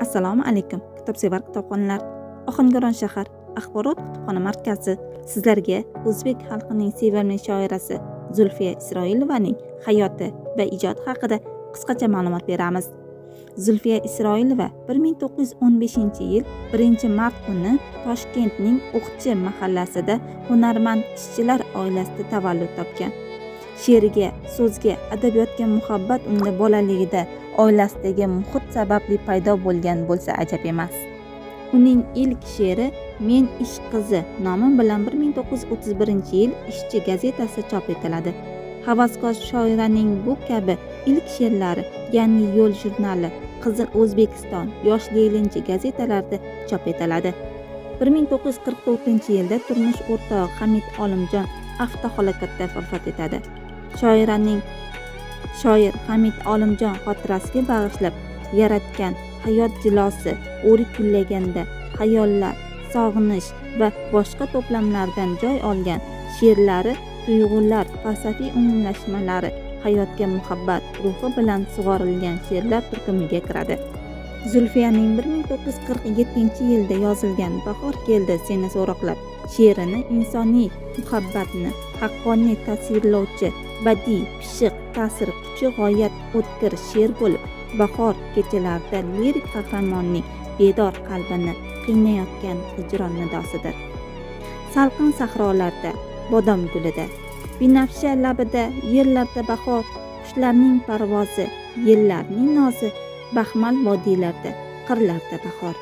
Assalomu alaykum, kitobsevar kitobxonlar. Ohangaron shahar axborot kutubxona markazi sizlarga o'zbek xalqining sevimli shoirasi Zulfiya Isroilovaning hayoti va ijodi haqida qisqacha ma'lumot beramiz. Zulfiya Isroilova 1915-yil 1-mart kuni Toshkentning O'qchi mahallasida hunarmand ishchilar oilasida tavallud topgan. She'riga, so'zga, adabiyotga muhabbat unda bolaligida oilasidagi muhit sababli paydo bo'lgan bo'lsa ajab emas. Uning ilk she'ri Men ish qizi nomi bilan 1931-yil Ishchi gazetasi chop etiladi. Havaskor shoiraning bu kabi ilk she'rlari Yangi yo'l jurnali, Qizil O'zbekiston, Yosh Leninchi gazetalarida chop etiladi. 1944-yilda turmush o'rtog'i Hamid Olimjon avtohalokatda vafot etadi. Shoir Hamid Olimjon xotirasiga bag'ishlab yaratgan Hayot jilosi, O'rik gullaganda, Xayollar, Sog'inish va boshqa to'plamlardan joy olgan she'rlari tuyg'ular, falsafiy umumlashmalari, hayotga muhabbat ruhi bilan sug'orilgan she'rlar turkumiga kiradi. Zulfiyaning 1947-yilda yozilgan Bahor keldi seni so'roqlab she'rini insoniy muhabbatni haqqoniy tasvirlovchi badiiy, pishiq, ta'sir kuchi g'oyat o'tkir she'r bo'lib, bahor kechalarida lirik qahramonning bedor qalbini qiynayotgan hijron nidosidir. Salqin sahrolarda, bodom gulida, binafsha labida, yerlarda bahor, qushlarning parvozi, yillarning nozi, baxmal vodiylarda, qirlarda bahor.